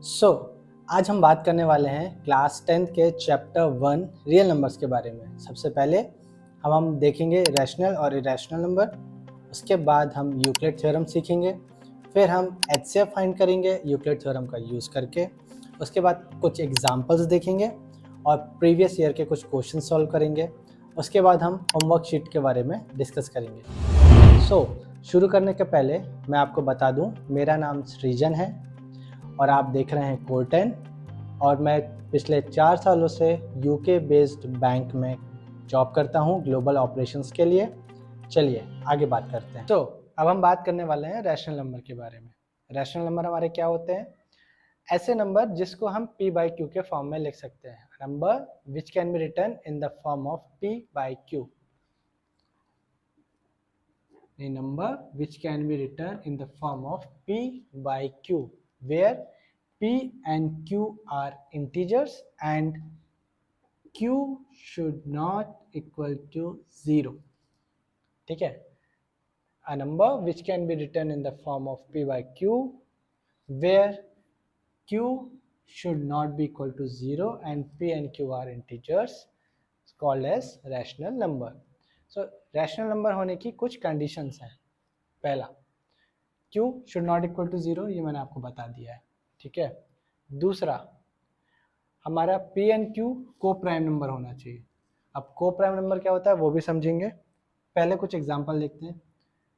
सो आज हम बात करने वाले हैं क्लास 10th के चैप्टर 1 रियल नंबर्स के बारे में। सबसे पहले हम देखेंगे रैशनल और इरेशनल नंबर, उसके बाद हम यूक्लिड थ्योरम सीखेंगे, फिर हम एचसीएफ फाइंड करेंगे यूक्लिड थ्योरम का यूज़ करके, उसके बाद कुछ एग्जांपल्स देखेंगे और प्रीवियस ईयर के कुछ क्वेश्चन सॉल्व करेंगे। उसके बाद हम होमवर्क शीट के बारे में डिस्कस करेंगे। शुरू करने के पहले मैं आपको बता दूं, मेरा नाम सृजन है और आप देख रहे हैं कोर 10 और मैं पिछले 4 सालों से यूके बेस्ड बैंक में जॉब करता हूं ग्लोबल ऑपरेशंस के लिए। चलिए आगे बात करते हैं। तो अब हम बात करने वाले हैं रैशनल नंबर के बारे में। रैशनल नंबर हमारे क्या होते हैं? ऐसे नंबर जिसको हम p by q के फॉर्म में लिख सकते हैं। Number which can be written in the form of p by q। A number which can be written in the form of p by q, where p and q are integers and q should not equal to 0. ठीक है? A number which can be written in the form of p by q, where q should not be equal to 0 and p and q are integers, is called as rational number. So rational number होने की कुछ conditions हैं। पहला, q should not equal to 0, ये मैंने आपको बता दिया है। ठीक है। दूसरा, हमारा p एंड q को प्राइम नंबर होना चाहिए। अब को प्राइम नंबर क्या होता है वो भी समझेंगे। पहले कुछ एग्जांपल देखते हैं।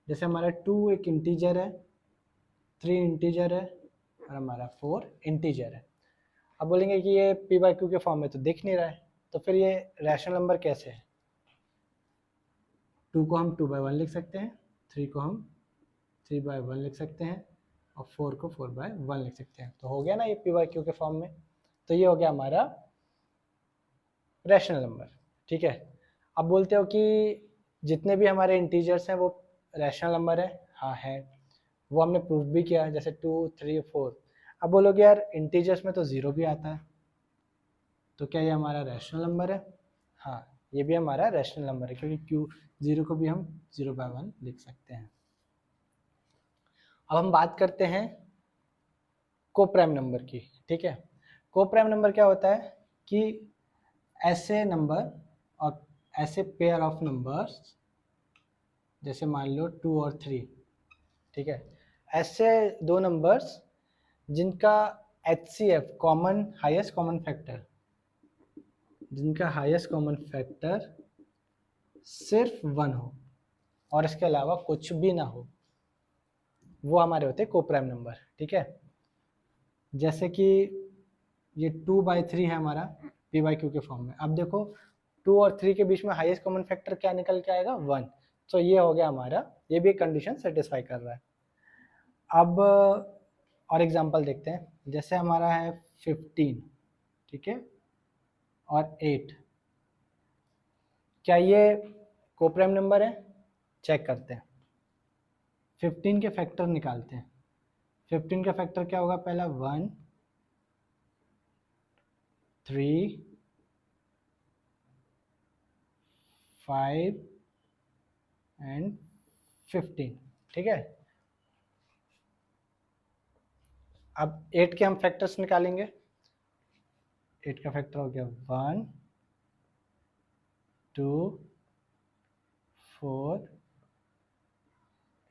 जैसे हमारा 2 एक इंटीजर है, 3 इंटीजर है और हमारा 4 इंटीजर है। अब बोलेंगे कि ये p बाई q के फॉर्म में तो दिख नहीं रहा है, तो फिर ये रैशनल नंबर कैसे है? 2 को हम 2 बाई 1 लिख सकते हैं, 3 को हम 3 बाई 1 लिख सकते हैं और 4 को 4 बाई 1 लिख सकते हैं। तो हो गया ना ये p बाई q के फॉर्म में। तो ये हो गया हमारा रैशनल नंबर। ठीक है। अब बोलते हो कि जितने भी हमारे इंटीजर्स हैं वो रैशनल नंबर है। हाँ है, वो हमने प्रूफ भी किया, जैसे 2, 3, 4। अब बोलोगे यार इंटीजर्स में तो 0 भी आता है, तो क्या ये हमारा रैशनल नंबर है? हाँ, ये भी हमारा रैशनल नंबर है, क्योंकि q 0 को भी हम 0 बाई 1 लिख सकते हैं। अब हम बात करते हैं को प्राइम नंबर की। ठीक है। को प्राइम नंबर क्या होता है कि ऐसे नंबर और ऐसे पेयर ऑफ नंबर्स, जैसे मान लो 2 और 3, ठीक है, ऐसे दो नंबर्स जिनका HCF common highest common factor, जिनका हाईएस्ट कॉमन फैक्टर सिर्फ 1 हो और इसके अलावा कुछ भी ना हो, वो हमारे होते हैं को प्राइम नंबर। ठीक है। जैसे कि ये 2 बाई 3 है हमारा p बाई q के फॉर्म में। अब देखो 2 और 3 के बीच में हाईएस्ट कॉमन फैक्टर क्या निकल के आएगा? 1। तो ये हो गया हमारा, ये भी कंडीशन सेटिस्फाई कर रहा है। अब और एग्जांपल देखते हैं। जैसे हमारा है 15, ठीक है, और 8। क्या ये को प्राइम नंबर है? चेक करते हैं। 15 के फैक्टर निकालते हैं। 15 का फैक्टर क्या होगा? पहला 1, 3, 5 एंड 15। ठीक है। अब 8 के हम फैक्टर्स निकालेंगे। 8 का फैक्टर हो गया 1, 2, 4,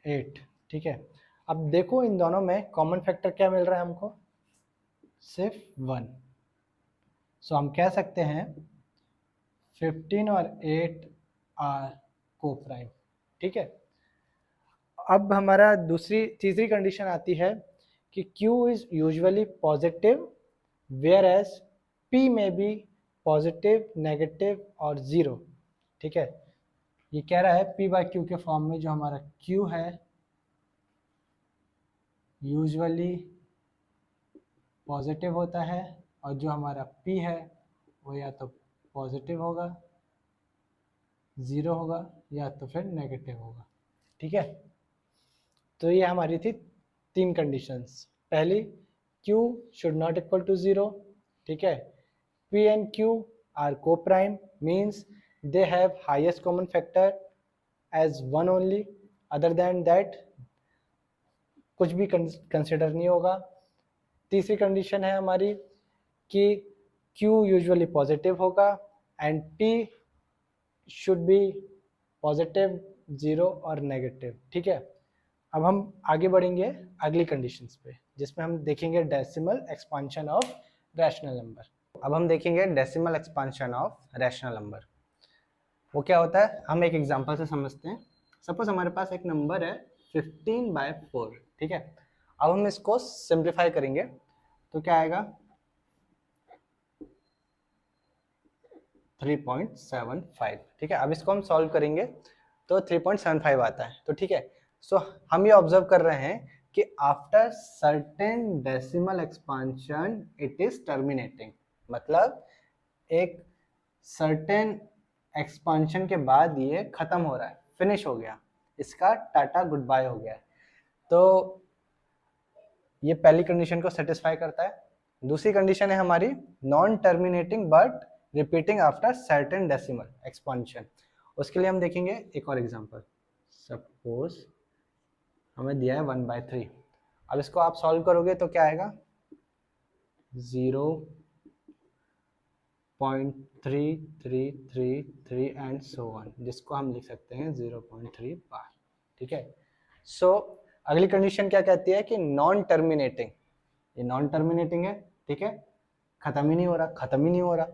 8। ठीक है। अब देखो इन दोनों में कॉमन फैक्टर क्या मिल रहा है हमको? सिर्फ 1। सो हम कह सकते हैं 15 और 8 आर को प्राइम। ठीक है। अब हमारा तीसरी कंडीशन आती है कि Q is usually positive whereas P में भी पॉजिटिव, नेगेटिव और 0। ठीक है। ये कह रहा है P बाई Q के फॉर्म में जो हमारा Q है यूजुअली पॉजिटिव होता है और जो हमारा P है वो या तो पॉजिटिव होगा, 0 होगा, या तो फिर नेगेटिव होगा। ठीक है। तो ये हमारी थी 3 कंडीशंस। पहली, Q should not equal to 0। ठीक है। P and Q are coprime, means they have highest common factor as 1 only, other than that कुछ भी कंसिडर नहीं होगा। तीसरी कंडीशन है हमारी कि Q यूजुअली पॉजिटिव होगा and P should be positive, 0 और नेगेटिव। ठीक है, अब हम आगे बढ़ेंगे अगली कंडीशंस पे, जिसमें हम देखेंगे decimal expansion of rational number. अब हम देखेंगे decimal expansion of rational number. वो क्या होता है, हम एक एग्जांपल से समझते हैं। सपोज हमारे पास एक नंबर है 15/4। ठीक है, अब हम इसको सिंप्लीफाई करेंगे तो क्या आएगा, 3.75। ठीक है, अब इसको हम सॉल्व करेंगे तो 3.75 आता है। तो ठीक है, सो हम ये ऑब्जर्व कर रहे हैं कि after certain decimal expansion it is terminating, मतलब एक सर्टेन एक्सपांशन के बाद ये खत्म हो रहा है, फिनिश हो गया, इसका टाटा गुड बाय हो गया है। तो ये पहली कंडीशन को सेटिस्फाई करता है। दूसरी कंडीशन है हमारी non terminating but repeating after certain decimal expansion. उसके लिए हम देखेंगे एक और एग्जांपल। सपोज हमें दिया है 1/3। अब इसको आप सॉल्व करोगे तो क्या आएगा, 0.3333 एंड सो ऑन, जिसको हम लिख सकते हैं 0.3 बार। ठीक है, सो अगली कंडीशन क्या कहती है कि नॉन टर्मिनेटिंग, ये नॉन टर्मिनेटिंग है। ठीक है, खत्म ही नहीं हो रहा, खत्म ही नहीं हो रहा,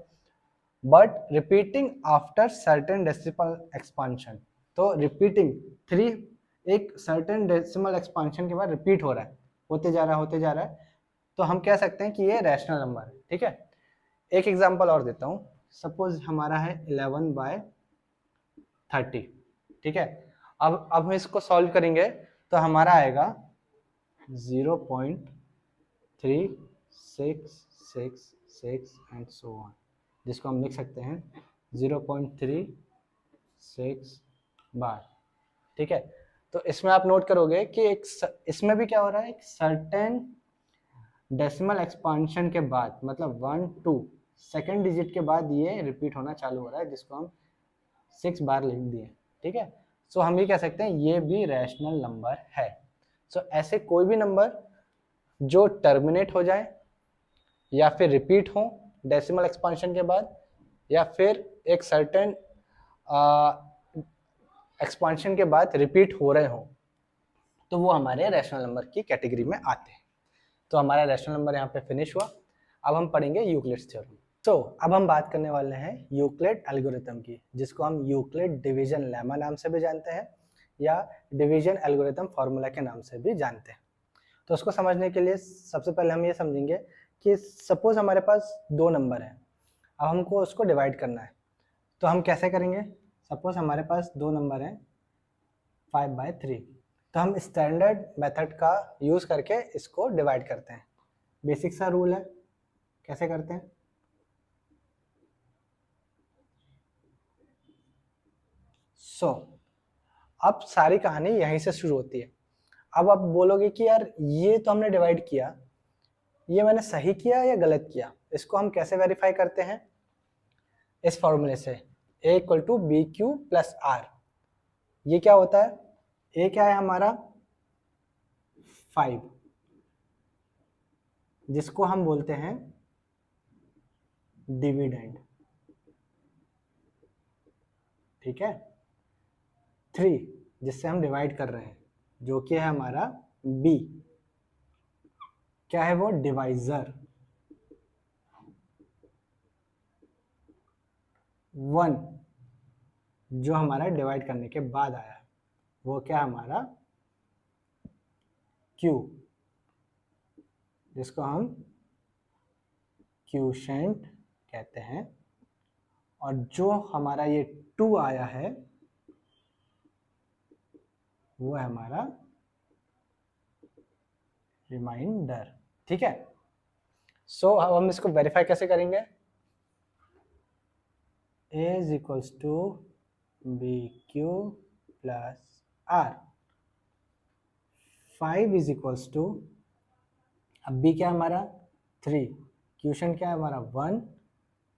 but repeating after certain decimal expansion. तो रिपीटिंग 3 एक सर्टेन डेसिमल एक्सपांशन के बाद रिपीट हो रहा है, होते जा रहा है, होते जा रहा है, तो हम कह सकते हैं कि ये रैशनल नंबर है। ठीक है, एक एग्जांपल और देता हूँ। सपोज हमारा है 11/30। ठीक है, अब हम इसको सॉल्व करेंगे तो हमारा आएगा 0.3666 एंड सो ऑन, जिसको हम लिख सकते हैं 0.36 बार। ठीक है, तो इसमें आप नोट करोगे कि इसमें भी क्या हो रहा है, एक सर्टेन डेसिमल एक्सपांशन के बाद, मतलब 1 2 सेकेंड डिजिट के बाद ये रिपीट होना चालू हो रहा है, जिसको हम 6 बार लिख दिए। ठीक है, सो हम ये कह सकते हैं ये भी रैशनल नंबर है। सो ऐसे कोई भी नंबर जो टर्मिनेट हो जाए या फिर रिपीट हो डेसिमल एक्सपांशन के बाद, या फिर एक सर्टेन एक्सपांशन के बाद रिपीट हो रहे हो, तो वो हमारे रैशनल नंबर की कैटेगरी में आते हैं। तो हमारा रैशनल नंबर यहाँ पे फिनिश हुआ। अब हम पढ़ेंगे यूक्लिड्स थ्योरम। तो अब हम बात करने वाले हैं यूक्लिड एल्गोरिथम की, जिसको हम यूक्लिड डिवीजन लेमा नाम से भी जानते हैं या डिवीजन एल्गोरिथम फार्मूला के नाम से भी जानते हैं। तो उसको समझने के लिए सबसे पहले हम ये समझेंगे कि सपोज हमारे पास 2 नंबर हैं, अब हमको उसको डिवाइड करना है, तो हम कैसे करेंगे। सपोज हमारे पास 2 नंबर हैं 5/3, तो हम स्टैंडर्ड मेथड का यूज़ करके इसको डिवाइड करते हैं। बेसिक सा रूल है, कैसे करते हैं। अब सारी कहानी यहीं से शुरू होती है। अब आप बोलोगे कि यार ये तो हमने डिवाइड किया, ये मैंने सही किया या गलत किया, इसको हम कैसे वेरीफाई करते हैं, इस फॉर्मूले से A = BQ + R। ये क्या होता है, A क्या है हमारा 5, जिसको हम बोलते हैं डिविडेंड। ठीक है, 3 जिससे हम डिवाइड कर रहे हैं, जो कि है हमारा B, क्या है वो डिवाइजर। 1 जो हमारा डिवाइड करने के बाद आया है, वो क्या हमारा Q, जिसको हम क्यूशेंट कहते हैं। और जो हमारा ये 2 आया है वो है हमारा रिमाइंडर। ठीक है, सो अब हम इसको वेरीफाई कैसे करेंगे। A = BQ + R। 5 = अब B क्या हमारा 3, क्वेश्चन क्या है हमारा 1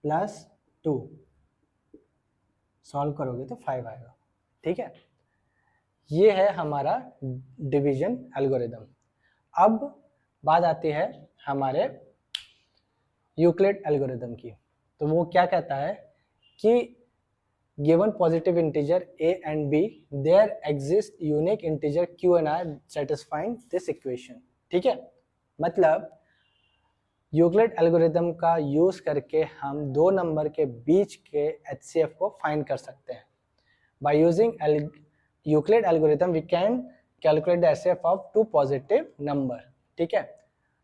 + 2, सॉल्व करोगे तो 5 आएगा। ठीक है, ये है हमारा डिवीजन एल्गोरिदम। अब बात आती है हमारे यूक्लिड एल्गोरिदम की। तो वो क्या कहता है कि given positive integer a and b, there exists unique integer q and r satisfying this equation। ठीक है, मतलब यूक्लिड एल्गोरिदम का यूज करके हम दो नंबर के बीच के HCF को फाइंड कर सकते हैं। By using Euclid algorithm we can calculate the HCF of two positive number। ठीक है,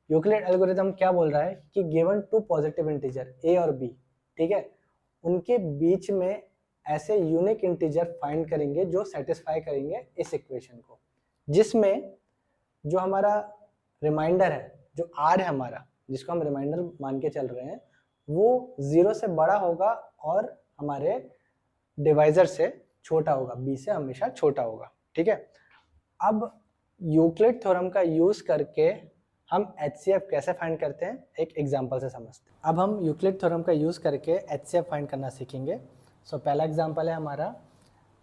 यूक्लिड एल्गोरिदम क्या बोल रहा है कि given two positive integer a और b, ठीक है, उनके बीच में ऐसे यूनिक इंटीजर फाइंड करेंगे जो सेटिस्फाई करेंगे इस इक्वेशन को, जिसमें जो हमारा रिमाइंडर है, जो r है हमारा, जिसको हम रिमाइंडर मान के चल रहे हैं, वो 0 से बड़ा होगा और हमारे डिवाइजर से छोटा होगा, b से हमेशा छोटा होगा। ठीक है, अब यूक्लिड थ्योरम का यूज करके हम HCF कैसे फाइंड करते हैं एक एग्जांपल से समझते हैं। अब हम यूक्लिड थ्योरम का यूज करके HCF फाइंड करना सीखेंगे। सो पहला एग्जांपल है हमारा,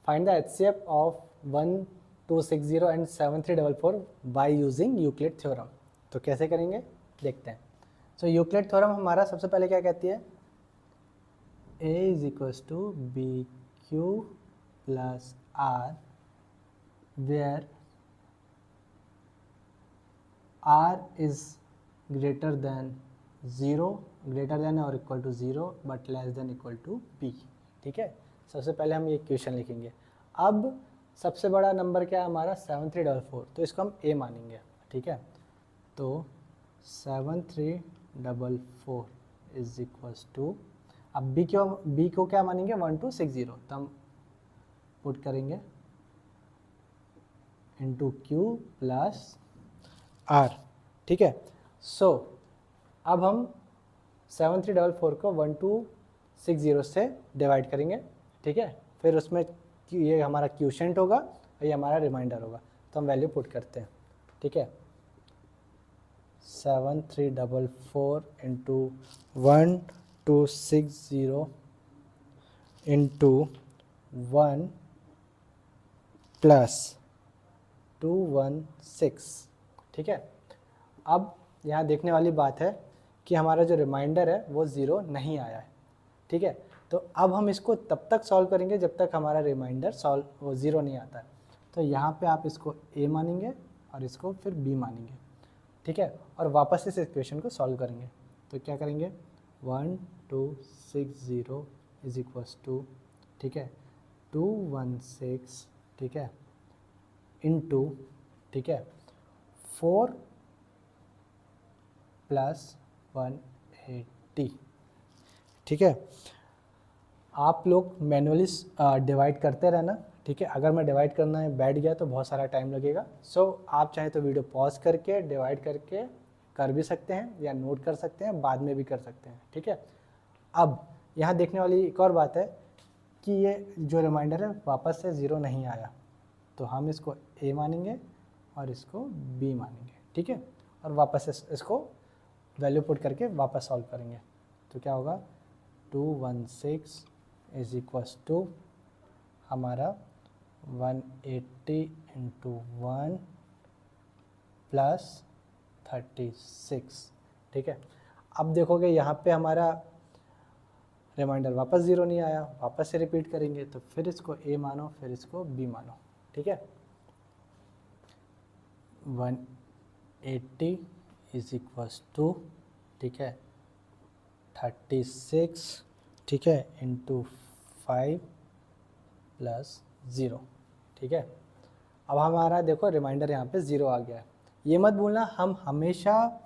find the HCF of 1260 and 7344 by using Euclid theorem. तो कैसे करेंगे देखते हैं। सो यूक्लिड थ्योरम हमारा सबसे पहले क्या कहती है, A is equals to B Q plus R where r is greater than 0, greater than or equal to 0 but less than equal to b। ठीक है, सबसे पहले हम ये इक्वेशन लिखेंगे। अब सबसे बड़ा नंबर क्या है हमारा 7344, तो इसको हम a मानेंगे। ठीक है, तो 7344 इज इक्वल्स टू, अब b को क्या मानेंगे 1260, तो हम पुट करेंगे इंटू क्यू प्लस आर। ठीक है, सो अब हम 7344 को 1260 से डिवाइड करेंगे। ठीक है, फिर उसमें ये हमारा क्यूशेंट होगा और ये हमारा रिमाइंडर होगा, तो हम वैल्यू पुट करते हैं। ठीक है, 7344 इंटू 1260 इंटू 1 प्लस 216। ठीक है, अब यहाँ देखने वाली बात है कि हमारा जो रिमाइंडर है वो 0 नहीं आया है। ठीक है, तो अब हम इसको तब तक सॉल्व करेंगे जब तक हमारा रिमाइंडर वो 0 नहीं आता है। तो यहाँ पे आप इसको a मानेंगे और इसको फिर b मानेंगे। ठीक है, और वापस इस इक्वेशन को सॉल्व करेंगे। तो क्या करेंगे 1260 इज इक्वल्स टू, ठीक है, 216, ठीक है, इंटू, ठीक है, 4 प्लस 180। ठीक है, आप लोग मैनुअली डिवाइड करते रहना। ठीक है, अगर मैं डिवाइड करना है बैठ गया तो बहुत सारा टाइम लगेगा। सो आप चाहे तो वीडियो पॉज करके डिवाइड करके कर भी सकते हैं या नोट कर सकते हैं, बाद में भी कर सकते हैं। ठीक है, अब यहाँ देखने वाली एक और बात है कि ये जो रिमाइंडर है वापस से 0 नहीं आया, तो हम इसको a मानेंगे और इसको b मानेंगे। ठीक है, और वापस इसको वैल्यू पुट करके वापस सॉल्व करेंगे। तो क्या होगा 216 इज इक्वल्स टू हमारा 180 इंटू 1 प्लस 36। ठीक है, अब देखोगे यहाँ पे हमारा रिमाइंडर वापस 0 नहीं आया, वापस से रिपीट करेंगे। तो फिर इसको a मानो, फिर इसको b मानो। ठीक है, 180 इज इक्वल्स टू, ठीक है, 36, ठीक है, इंटू 5 प्लस 0। ठीक है, अब हमारा देखो रिमाइंडर यहाँ पे 0 आ गया है। ये मत भूलना हम हमेशा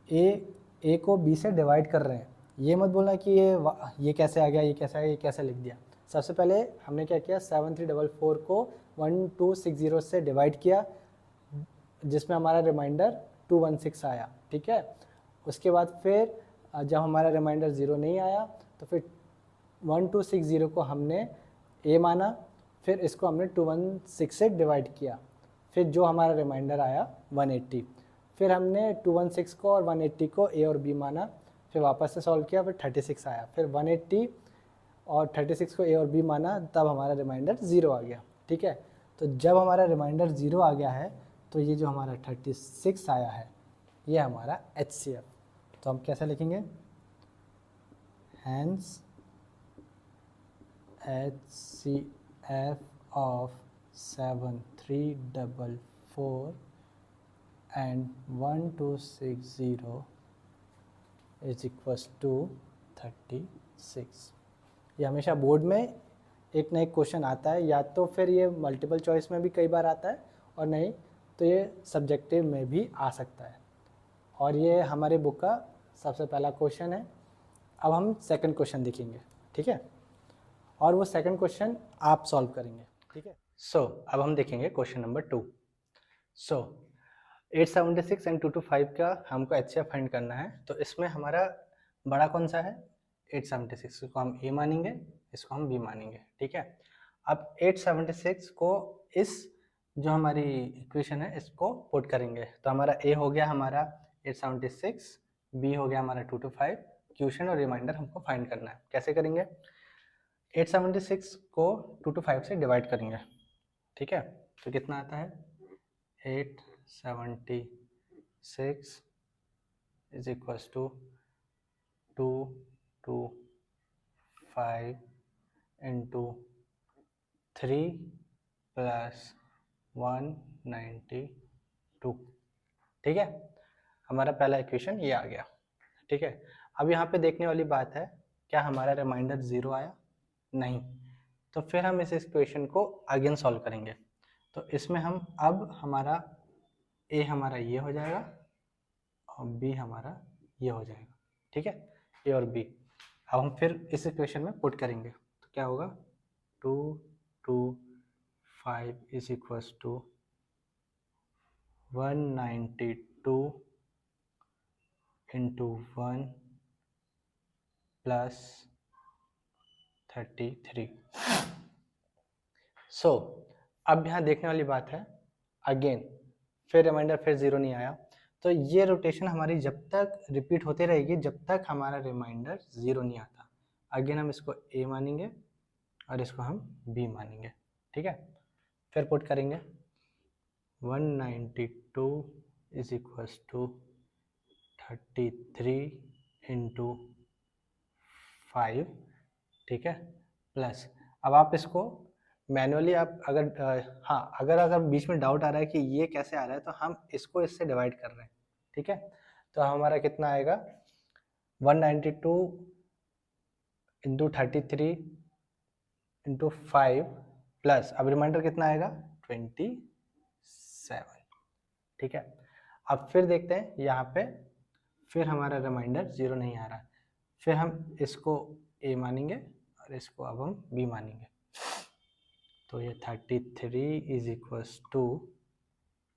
a को b से डिवाइड कर रहे हैं। ये मत बोलना कि ये कैसे आ गया, ये कैसे आ गया, ये कैसे लिख दिया। सबसे पहले हमने क्या किया, 7344 को 1260 से डिवाइड किया, जिसमें हमारा रिमाइंडर 216 आया। ठीक है, उसके बाद फिर जब हमारा रिमाइंडर 0 नहीं आया तो फिर 1260 को हमने a माना, फिर इसको हमने 216 से डिवाइड किया, फिर जो हमारा रिमाइंडर आया 180। फिर हमने 216 को और 180 को a और b माना, फिर वापस से सॉल्व किया, फिर 36 आया, फिर 180 और 36 को a और b माना, तब हमारा रिमाइंडर 0 आ गया। ठीक है, तो जब हमारा रिमाइंडर 0 आ गया है तो ये जो हमारा 36 आया है ये हमारा HCF। तो हम कैसे लिखेंगे, hence HCF of 7344 and 1260 is equals to 36। ये हमेशा बोर्ड में एक ना एक क्वेश्चन आता है, या तो फिर ये मल्टीपल चॉइस में भी कई बार आता है, और नहीं तो ये सब्जेक्टिव में भी आ सकता है। और ये हमारे बुक का सबसे पहला क्वेश्चन है। अब हम सेकंड क्वेश्चन देखेंगे, ठीक है, और वो सेकंड क्वेश्चन आप सॉल्व करेंगे, ठीक है। सो अब हम देखेंगे क्वेश्चन नंबर 2। सो 876 एंड 225 का हमको HCF फाइंड करना है। तो इसमें हमारा बड़ा कौन सा है, 876, को हम A मानेंगे, इसको हम B मानेंगे, ठीक है। अब 876 को इस जो हमारी इक्वेशन है इसको पुट करेंगे। तो हमारा A हो गया हमारा 876, B हो गया हमारा 225, क्वेश्चन और रिमाइंडर हमको फाइंड करना है। कैसे करेंगे, 876 को 225 से डिवाइड करेंगे, ठीक है। तो कितना आता है, 876 is equals to 225 into 3 plus 192, ठीक है। हमारा पहला इक्वेशन ये आ गया, ठीक है। अब यहाँ पे देखने वाली बात है, क्या हमारा रिमाइंडर 0 आया, नहीं। तो फिर हम इस इक्वेशन को अगेन सॉल्व करेंगे। तो इसमें हम अब हमारा A हमारा ये हो जाएगा और B हमारा ये हो जाएगा, ठीक है, A और B। अब हम फिर इस इक्वेशन में पुट करेंगे। तो क्या होगा, 225 is equals to 192 into 1 plus 33। So अब यहाँ देखने वाली बात है, अगेन फिर रिमाइंडर फिर 0 नहीं आया, तो ये रोटेशन हमारी जब तक रिपीट होती रहेगी जब तक हमारा रिमाइंडर 0 नहीं आता। अगेन हम इसको A मानेंगे और इसको हम B मानेंगे, ठीक है। फिर पुट करेंगे 192 इज इक्वल्स टू 33 इंटू 5, ठीक है, प्लस। अब आप इसको मैनुअली आप अगर बीच में डाउट आ रहा है कि ये कैसे आ रहा है, तो हम इसको इससे डिवाइड कर रहे हैं, ठीक है। तो हमारा कितना आएगा, 192 इंटू 33 इंटू 5 प्लस, अब रिमाइंडर कितना आएगा, 27, ठीक है। अब फिर देखते हैं यहाँ पे, फिर हमारा रिमाइंडर 0 नहीं आ रहा, फिर हम इसको A मानेंगे और इसको अब हम B मानेंगे। तो ये 33 is equals to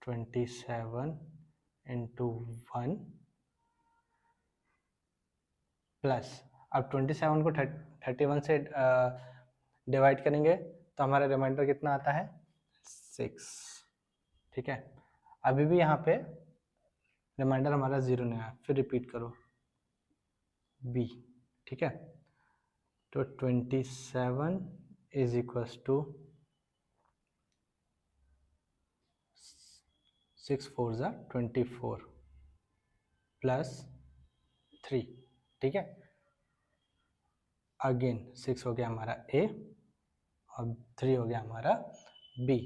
27 into 1 plus, अब 27 को 31 से डिवाइड करेंगे तो हमारा रिमाइंडर कितना आता है, 6, ठीक है। अभी भी यहाँ पे रिमाइंडर हमारा 0 नहीं आया, फिर रिपीट करो B, ठीक है। तो 27 इज इक्वल्स टू 6 4 ज़ा 24 प्लस 3, ठीक है। अगेन 6 हो गया हमारा A और 3 हो गया हमारा B।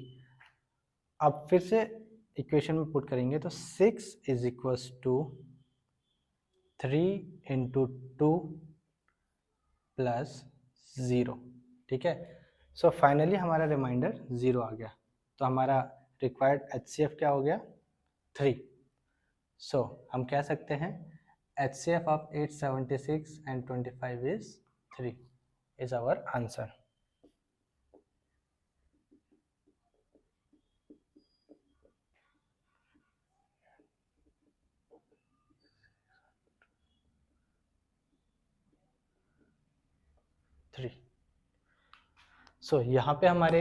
अब फिर से इक्वेशन में पुट करेंगे तो 6 is equals to 3 into 2 plus 0, ठीक है। सो फाइनली हमारा रिमाइंडर 0 आ गया, तो हमारा रिक्वायर्ड HCF क्या हो गया, 3। सो हम कह सकते हैं HCF of 876 and 25 is 3 is our answer। सो यहाँ पे हमारे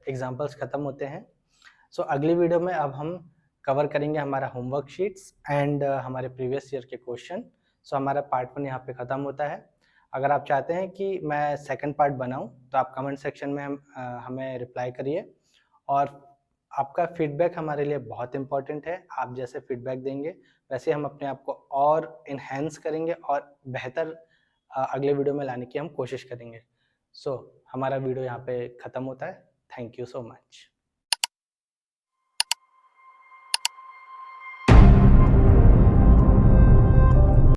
एग्जाम्पल्स ख़त्म होते हैं। सो अगली वीडियो में अब हम कवर करेंगे हमारा होमवर्क शीट्स एंड हमारे प्रीवियस ईयर के क्वेश्चन। सो हमारा पार्ट 1 यहाँ पे ख़त्म होता है। अगर आप चाहते हैं कि मैं सेकंड पार्ट बनाऊं तो आप कमेंट सेक्शन में हमें रिप्लाई करिए, और आपका फीडबैक हमारे लिए बहुत इम्पोर्टेंट है। आप जैसे फीडबैक देंगे वैसे हम अपने आप को और इन्हेंस करेंगे और बेहतर अगले वीडियो में लाने की हम कोशिश करेंगे। सो हमारा वीडियो यहाँ पे ख़त्म होता है। Thank you so much.